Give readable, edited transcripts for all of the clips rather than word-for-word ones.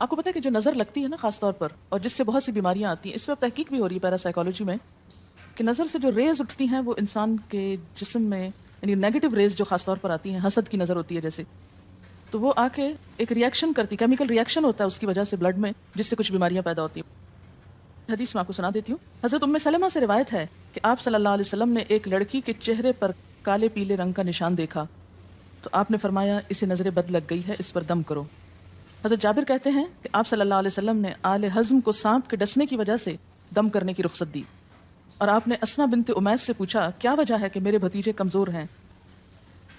آپ کو پتہ ہے کہ جو نظر لگتی ہے نا خاص طور پر، اور جس سے بہت سی بیماریاں آتی ہیں، اس پہ اب تحقیق بھی ہو رہی ہے پیرا سائیکالوجی میں، کہ نظر سے جو ریز اٹھتی ہیں وہ انسان کے جسم میں، یعنی نیگیٹو ریز جو خاص طور پر آتی ہیں، حسد کی نظر ہوتی ہے جیسے، تو وہ آ کے ایک ریئیکشن کرتی، کیمیکل ریئیکشن ہوتا ہے اس کی وجہ سے بلڈ میں، جس سے کچھ بیماریاں پیدا ہوتی ہیں۔ حدیث میں آپ کو سنا دیتی ہوں، حضرت ام سلمہ سے روایت ہے کہ آپ صلی اللہ علیہ وسلم نے ایک لڑکی کے چہرے پر کالے پیلے رنگ کا نشان دیکھا تو آپ نے فرمایا اسے نظر بد لگ گئی ہے، اس پر دم کرو۔ حضرت جابر کہتے ہیں کہ آپ صلی اللہ علیہ وسلم نے آل حزم کو سانپ کے ڈسنے کی وجہ سے دم کرنے کی رخصت دی، اور آپ نے اسما بنت امیس سے پوچھا کیا وجہ ہے کہ میرے بھتیجے کمزور ہیں،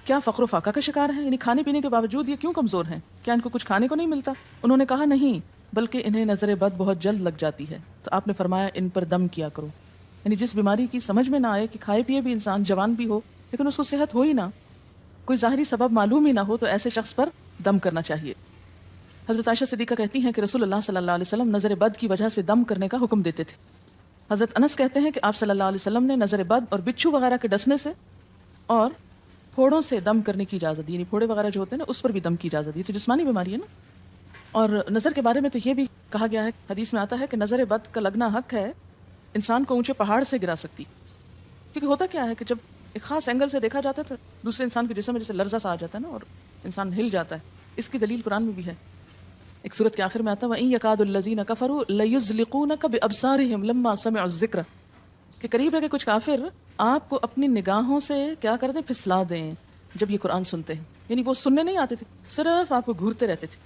کیا فقر و فاقہ کا شکار ہیں، یعنی کھانے پینے کے باوجود یہ کیوں کمزور ہیں، کیا ان کو کچھ کھانے کو نہیں ملتا؟ انہوں نے کہا نہیں، بلکہ انہیں نظر بد بہت جلد لگ جاتی ہے، تو آپ نے فرمایا ان پر دم کیا کرو۔ یعنی جس بیماری کی سمجھ میں نہ آئے کہ کھائے پیے بھی انسان جوان بھی ہو لیکن اس کو صحت ہو ہی نہ، کوئی ظاہری سبب معلوم ہی نہ ہو، تو ایسے شخص پر دم کرنا چاہیے۔ حضرت عائشہ صدیقہ کہتی ہیں کہ رسول اللہ صلی اللہ علیہ وسلم نظر بد کی وجہ سے دم کرنے کا حکم دیتے تھے۔ حضرت انس کہتے ہیں کہ آپ صلی اللہ علیہ وسلم نے نظر بد اور بچھو وغیرہ کے ڈسنے سے اور پھوڑوں سے دم کرنے کی اجازت دی، یعنی پھوڑے وغیرہ جو ہوتے ہیں نا اس پر بھی دم کی اجازت دی، تو جسمانی بیماری ہے نا۔ اور نظر کے بارے میں تو یہ بھی کہا گیا ہے، حدیث میں آتا ہے کہ نظر بد کا لگنا حق ہے، انسان کو اونچے پہاڑ سے گرا سکتی، کیونکہ ہوتا کیا ہے کہ جب ایک خاص اینگل سے دیکھا جاتا ہے تو دوسرے انسان کے جسم میں جیسے لرزہ سا آ جاتا ہے نا اور انسان ہل جاتا ہے۔ اس کی دلیل قرآن میں بھی ہے، ایک سورت کے آخر میں آتا ہے وَإِن يَكَادُ الَّذِينَ كَفَرُوا لَيُزْلِقُونَكَ بِأَبْصَارِهِمْ لَمَّا سَمِعُوا الذِّكْرَ، کہ قریب ہے کہ کچھ کافر آپ کو اپنی نگاہوں سے کیا کر دیں، پھسلا دیں جب یہ قرآن سنتے ہیں۔ یعنی وہ سننے نہیں آتے تھے، صرف آپ کو گھورتے رہتے تھے،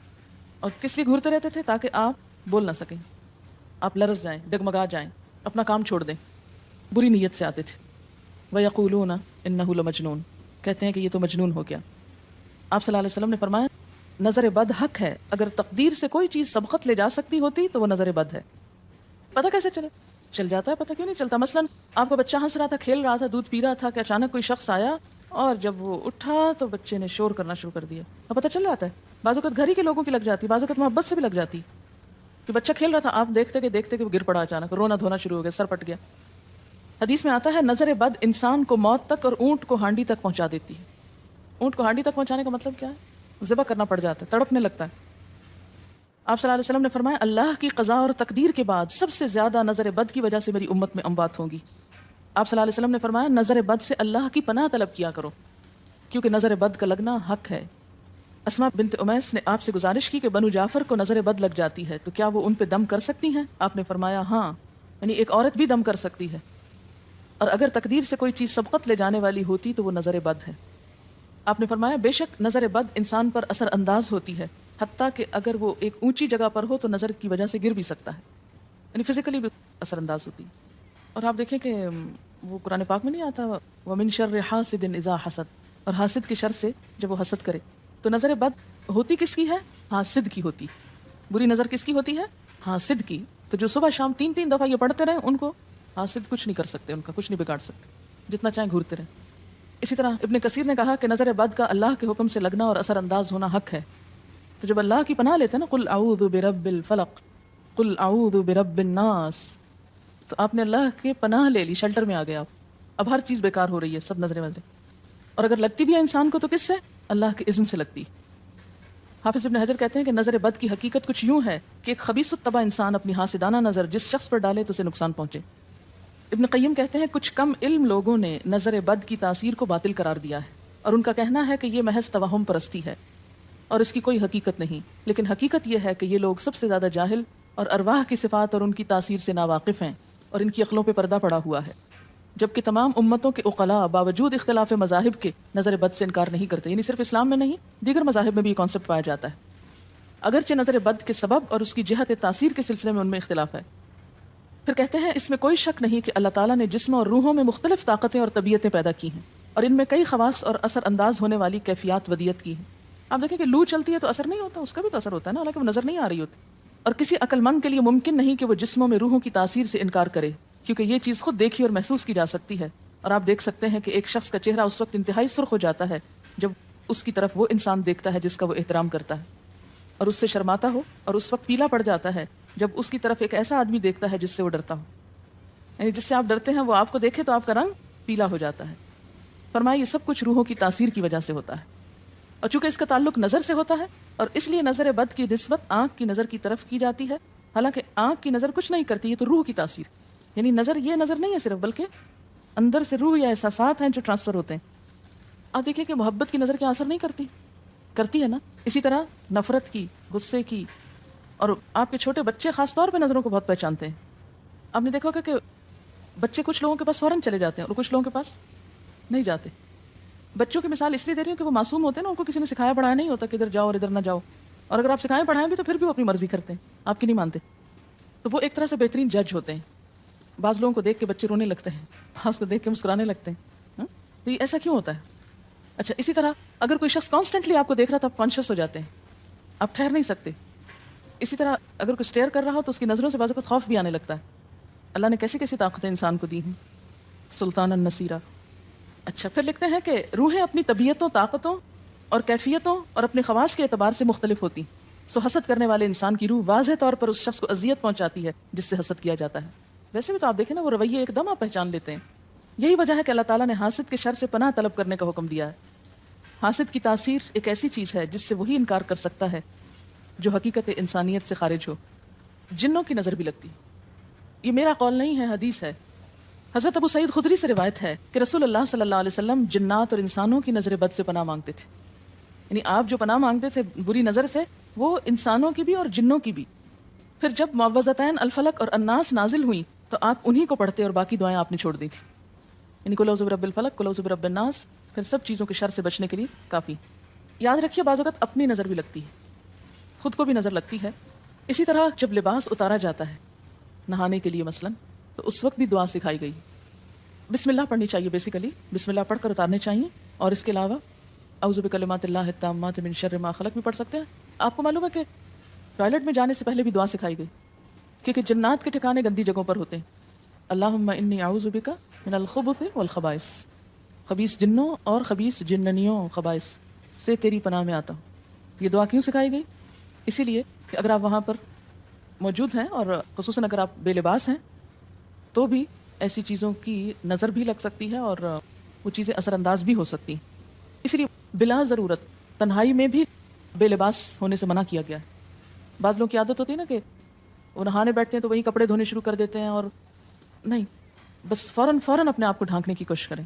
اور کس لیے گھورتے رہتے تھے؟ تاکہ آپ بول نہ سکیں، آپ لرز جائیں، ڈگمگا جائیں، اپنا کام چھوڑ دیں، بری نیت سے آتے تھے۔ وَيَقُولُونَ إِنَّهُ لَمَجْنُونَ، کہتے ہیں کہ یہ تو مجنون ہو گیا۔ آپ صلی اللہ علیہ وسلم نے فرمایا نظر بد حق ہے، اگر تقدیر سے کوئی چیز سبقت لے جا سکتی ہوتی تو وہ نظر بد ہے۔ پتہ کیسے چلے؟ چل جاتا ہے، پتہ کیوں نہیں چلتا؟ مثلا آپ کا بچہ ہنس رہا تھا، کھیل رہا تھا، دودھ پی رہا تھا کہ اچانک کوئی شخص آیا اور جب وہ اٹھا تو بچے نے شور کرنا شروع کر دیا، اور پتہ چل جاتا ہے۔ بعض اوقات گھر ہی کے لوگوں کی لگ جاتی، بعض اوقات محبت سے بھی لگ جاتی، کہ بچہ کھیل رہا تھا، آپ دیکھتے کہ وہ گر پڑا، اچانک رونا دھونا شروع ہو گیا، سر پٹ گیا۔ حدیث میں آتا ہے نظر بد انسان کو موت تک اور اونٹ کو ہانڈی تک پہنچا دیتی ہے۔ اونٹ کو ہانڈی تک پہنچانے کا مطلب کیا ہے؟ ذبح کرنا پڑ جاتا ہے، تڑپنے لگتا ہے۔ آپ صلی اللہ علیہ وسلم نے فرمایا اللہ کی قضاء اور تقدیر کے بعد سب سے زیادہ نظر بد کی وجہ سے میری امت میں اموات ہوں گی۔ آپ صلی اللہ علیہ وسلم نے فرمایا نظر بد سے اللہ کی پناہ طلب کیا کرو، کیونکہ نظر بد کا لگنا حق ہے۔ اسما بنت امیس نے آپ سے گزارش کی کہ بنو جعفر کو نظر بد لگ جاتی ہے تو کیا وہ ان پہ دم کر سکتی ہیں؟ آپ نے فرمایا ہاں، یعنی ایک عورت بھی دم کر سکتی ہے، اور اگر تقدیر سے کوئی چیز سبقت لے جانے والی ہوتی تو وہ نظر بد ہے۔ آپ نے فرمایا بے شک نظر بد انسان پر اثر انداز ہوتی ہے، حتیٰ کہ اگر وہ ایک اونچی جگہ پر ہو تو نظر کی وجہ سے گر بھی سکتا ہے، یعنی فزیکلی بھی اثر انداز ہوتی ہے۔ اور آپ دیکھیں کہ وہ قرآن پاک میں نہیں آتا وَمِن شَرِّ حَاسِدٍ إِذَا حَسَد، اور حاسد کی شر سے جب وہ حسد کرے، تو نظر بد ہوتی کس کی ہے؟ حاسد کی ہوتی۔ بری نظر کس کی ہوتی ہے؟ حاسد کی۔ تو جو صبح شام 3 دفعہ یہ پڑھتے رہیں ان کو حاسد کچھ نہیں کر سکتے، ان کا کچھ نہیں بگاڑ سکتے، جتنا چاہیں گھورتے رہیں۔ اسی طرح ابن کثیر نے کہا کہ نظر بد کا اللہ کے حکم سے لگنا اور اثر انداز ہونا حق ہے۔ تو جب اللہ کی پناہ لیتے ہیں نا قل اعوذ برب الفلق، قل اعوذ برب الناس، تو آپ نے اللہ کے پناہ لے لی، شیلٹر میں آ گئے آپ۔ اب ہر چیز بیکار ہو رہی ہے، سب نظریں وظریں، اور اگر لگتی بھی ہے انسان کو تو کس سے؟ اللہ کے اذن سے لگتی۔ حافظ ابن حجر کہتے ہیں کہ نظر بد کی حقیقت کچھ یوں ہے کہ ایک خبیث الطبع انسان اپنی حاسدانہ نظر جس شخص پر ڈالے تو اسے نقصان پہنچے۔ ابن قیم کہتے ہیں کچھ کم علم لوگوں نے نظر بد کی تاثیر کو باطل قرار دیا ہے، اور ان کا کہنا ہے کہ یہ محض توہم پرستی ہے اور اس کی کوئی حقیقت نہیں، لیکن حقیقت یہ ہے کہ یہ لوگ سب سے زیادہ جاہل اور ارواح کی صفات اور ان کی تاثیر سے ناواقف ہیں، اور ان کی عقلوں پہ پردہ پڑا ہوا ہے، جبکہ تمام امتوں کے عقلاء باوجود اختلاف مذاہب کے نظر بد سے انکار نہیں کرتے، یعنی صرف اسلام میں نہیں دیگر مذاہب میں بھی یہ کانسیپٹ پایا جاتا ہے، اگرچہ نظر بد کے سبب اور اس کی جہت تاثیر کے سلسلے میں ان میں اختلاف ہے۔ پھر کہتے ہیں اس میں کوئی شک نہیں کہ اللہ تعالیٰ نے جسم اور روحوں میں مختلف طاقتیں اور طبیعتیں پیدا کی ہیں، اور ان میں کئی خواص اور اثر انداز ہونے والی کیفیات ودیت کی ہیں۔ آپ دیکھیں کہ لو چلتی ہے تو اثر نہیں ہوتا، اس کا بھی تو اثر ہوتا ہے نا، حالانکہ وہ نظر نہیں آ رہی ہوتی، اور کسی عقل مند کے لیے ممکن نہیں کہ وہ جسموں میں روحوں کی تاثیر سے انکار کرے، کیونکہ یہ چیز خود دیکھی اور محسوس کی جا سکتی ہے، اور آپ دیکھ سکتے ہیں کہ ایک شخص کا چہرہ اس وقت انتہائی سرخ ہو جاتا ہے جب اس کی طرف وہ انسان دیکھتا ہے جس کا وہ احترام کرتا ہے، اور اس سے شرماتا ہو، اور اس وقت پیلا پڑ جاتا ہے جب اس کی طرف ایک ایسا آدمی دیکھتا ہے جس سے وہ ڈرتا ہو، یعنی جس سے آپ ڈرتے ہیں وہ آپ کو دیکھے تو آپ کا رنگ پیلا ہو جاتا ہے۔ فرمایا یہ سب کچھ روحوں کی تاثیر کی وجہ سے ہوتا ہے، اور چونکہ اس کا تعلق نظر سے ہوتا ہے اور اس لیے نظر بد کی نسبت آنکھ کی نظر کی طرف کی جاتی ہے، حالانکہ آنکھ کی نظر کچھ نہیں کرتی، یہ تو روح کی تاثیر، یعنی نظر یہ نظر نہیں ہے صرف، بلکہ اندر سے روح یا احساسات ہیں جو ٹرانسفر ہوتے ہیں۔ آپ دیکھیں کہ محبت کی نظر کیا اثر نہیں کرتی، کرتی ہے نا، اسی طرح نفرت کی، غصے کی، اور آپ کے چھوٹے بچے خاص طور پہ نظروں کو بہت پہچانتے ہیں۔ آپ نے دیکھا ہوگا کہ بچے کچھ لوگوں کے پاس فوراً چلے جاتے ہیں اور کچھ لوگوں کے پاس نہیں جاتے۔ بچوں کی مثال اس لیے دے رہی ہوں کہ وہ معصوم ہوتے ہیں نا، ان کو کسی نے سکھایا پڑھایا نہیں ہوتا کہ ادھر جاؤ اور ادھر نہ جاؤ، اور اگر آپ سکھائیں پڑھائیں بھی تو پھر بھی وہ اپنی مرضی کرتے ہیں، آپ کی نہیں مانتے، تو وہ ایک طرح سے بہترین جج ہوتے ہیں۔ بعض لوگوں کو دیکھ کے بچے رونے لگتے ہیں، بعض کو دیکھ کے مسکرانے لگتے ہیں، تو یہ ایسا کیوں ہوتا ہے؟ اچھا، اسی طرح اگر کوئی شخص کانسٹنٹلی آپ کو دیکھ رہا تو آپ کانشیس ہو جاتے ہیں، آپ ٹھہر نہیں سکتے۔ اسی طرح اگر کوئی اسٹیئر کر رہا ہو تو اس کی نظروں سے بعض اوقات خوف بھی آنے لگتا ہے۔ اللہ نے کیسی کیسی طاقتیں انسان کو دی ہیں، سلطان النصیرہ۔ اچھا، پھر لکھتے ہیں کہ روحیں اپنی طبیعتوں، طاقتوں اور کیفیتوں اور اپنے خواص کے اعتبار سے مختلف ہوتی، سو حسد کرنے والے انسان کی روح واضح طور پر اس شخص کو اذیت پہنچاتی ہے جس سے حسد کیا جاتا ہے۔ ویسے بھی تو آپ دیکھیں نا، وہ رویے ایک دم آپ پہچان لیتے ہیں۔ یہی وجہ ہے کہ اللہ تعالیٰ نے حاسد کے شر سے پناہ طلب کرنے کا حکم دیا ہے۔ حاسد کی تاثیر ایک ایسی چیز ہے جس سے وہی انکار کر سکتا ہے جو حقیقت انسانیت سے خارج ہو۔ جنوں کی نظر بھی لگتی، یہ میرا قول نہیں ہے، حدیث ہے۔ حضرت ابو سعید خدری سے روایت ہے کہ رسول اللہ صلی اللہ علیہ وسلم جنات اور انسانوں کی نظر بد سے پناہ مانگتے تھے، یعنی آپ جو پناہ مانگتے تھے بری نظر سے، وہ انسانوں کی بھی اور جنوں کی بھی۔ پھر جب معوذتین الفلق اور الناس نازل ہوئیں تو آپ انہی کو پڑھتے اور باقی دعائیں آپ نے چھوڑ دی تھی، یعنی قل اعوذ برب الفلق، قل اعوذ برب الناس، پھر سب چیزوں کے شر سے بچنے کے لیے کافی۔ یاد رکھیے بعض اوقات اپنی نظر بھی لگتی ہے، خود کو بھی نظر لگتی ہے۔ اسی طرح جب لباس اتارا جاتا ہے نہانے کے لیے مثلاً، تو اس وقت بھی دعا سکھائی گئی، بسم اللہ پڑھنی چاہیے، بیسیکلی بسم اللہ پڑھ کر اتارنے چاہیے، اور اس کے علاوہ اعوذ بکلمات اللہ التامات من شر ما خلق بھی پڑھ سکتے ہیں۔ آپ کو معلوم ہے کہ ٹوائلٹ میں جانے سے پہلے بھی دعا سکھائی گئی، کیونکہ جنات کے ٹھکانے گندی جگہوں پر ہوتے ہیں۔ اللہم انی اعوذ بک من الخبث والخبائث، خبیث جنوں اور خبیث جننیوں خبائث سے تیری پناہ میں آتا ہوں۔ یہ دعا کیوں سکھائی گئی؟ اسی لیے کہ اگر آپ وہاں پر موجود ہیں اور خصوصاً اگر آپ بے لباس ہیں تو بھی ایسی چیزوں کی نظر بھی لگ سکتی ہے اور وہ چیزیں اثر انداز بھی ہو سکتی ہیں۔ اس لیے بلا ضرورت تنہائی میں بھی بے لباس ہونے سے منع کیا گیا ہے۔ بعض لوگوں کی عادت ہوتی ہے نا کہ وہ نہانے بیٹھتے ہیں تو وہی کپڑے دھونے شروع کر دیتے ہیں، اور نہیں، بس فوراً اپنے آپ کو ڈھانکنے کی کوشش کریں،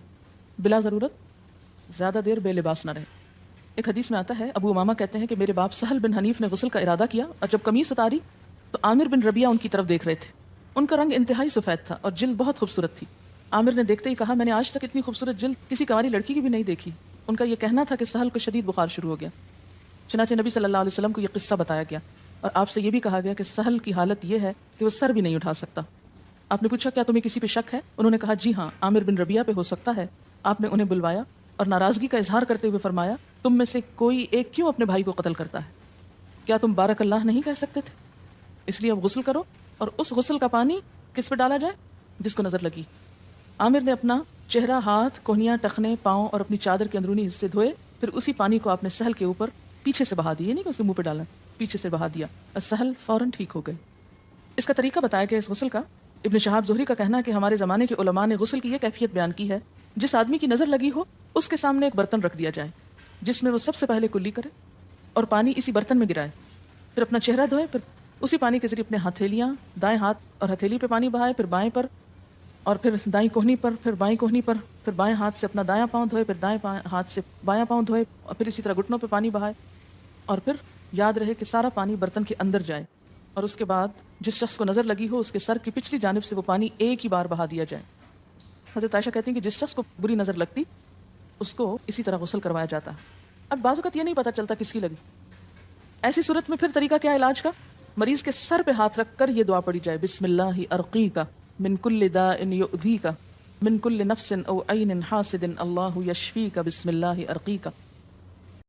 بلا ضرورت زیادہ دیر بے لباس نہ رہیں۔ ایک حدیث میں آتا ہے، ابو امامہ کہتے ہیں کہ میرے باپ سہل بن حنیف نے غسل کا ارادہ کیا، اور جب قمیص اتاری تو عامر بن ربیعہ ان کی طرف دیکھ رہے تھے۔ ان کا رنگ انتہائی سفید تھا اور جلد بہت خوبصورت تھی۔ عامر نے دیکھتے ہی کہا، میں نے آج تک اتنی خوبصورت جلد کسی کنواری لڑکی کی بھی نہیں دیکھی۔ ان کا یہ کہنا تھا کہ سہل کو شدید بخار شروع ہو گیا، چنانچہ نبی صلی اللہ علیہ وسلم کو یہ قصہ بتایا گیا، اور آپ سے یہ بھی کہا گیا کہ سہل کی حالت یہ ہے کہ وہ سر بھی نہیں اٹھا سکتا۔ آپ نے پوچھا، کیا تمہیں کسی پہ شک ہے؟ انہوں نے کہا، جی ہاں، عامر بن ربیعہ پہ ہو سکتا ہے۔ آپ نے انہیں بلوایا اور ناراضگی کا اظہار کرتے ہوئے فرمایا، تم میں سے کوئی ایک کیوں اپنے بھائی کو قتل کرتا ہے؟ کیا تم بارک اللہ نہیں کہہ سکتے تھے؟ اس لیے اب غسل کرو، اور اس غسل کا پانی کس پہ ڈالا جائے؟ جس کو نظر لگی۔ عامر نے اپنا چہرہ، ہاتھ، کہنیاں، ٹخنے، پاؤں اور اپنی چادر کے اندرونی حصے دھوئے، پھر اسی پانی کو آپ نے سہل کے اوپر پیچھے سے بہا دیا، یہ نہیں کہ اس کے منہ پہ ڈالا، پیچھے سے بہا دیا، اور سہل فوراً ٹھیک ہو گئے۔ اس کا طریقہ بتایا گیا اس غسل کا۔ ابن شہاب زہری کا کہنا ہے کہ ہمارے زمانے کے علماء نے غسل کی یہ کیفیت بیان کی ہے، جس آدمی کی نظر لگی ہو اس کے سامنے ایک برتن رکھ دیا جائے جس میں وہ سب سے پہلے کلی کرے اور پانی اسی برتن میں گرائے، پھر اپنا چہرہ دھوئے، پھر اسی پانی کے ذریعے اپنے ہتھیلیاں، دائیں ہاتھ اور ہتھیلی پہ پانی بہائے، پھر بائیں پر، اور پھر دائیں کوہنی پر، پھر بائیں کوہنی پر، پھر بائیں ہاتھ سے اپنا دایاں پاؤں دھوئے، پھر دائیں ہاتھ سے بایاں پاؤں دھوئے، اور پھر اسی طرح گھٹنوں پہ پانی بہائے، اور پھر یاد رہے کہ سارا پانی برتن کے اندر جائے، اور اس کے بعد جس شخص کو نظر لگی ہو اس کے سر کی پچھلی جانب سے وہ پانی ایک ہی بار بہا دیا جائے۔ حضرت عائشہ کہتی ہیں کہ جس شخص کو بری نظر لگتی اس کو اسی طرح غسل کروایا جاتا۔ اب بعض اوقات یہ نہیں پتہ چلتا کس کی لگی، ایسی صورت میں پھر طریقہ کیا علاج کا؟ مریض کے سر پہ ہاتھ رکھ کر یہ دعا پڑھی جائے، بسم اللہ ارقیک من کل داء یؤذیک من کل نفس او عین حاسد اللہ یشفیک بسم اللہ ارقیک۔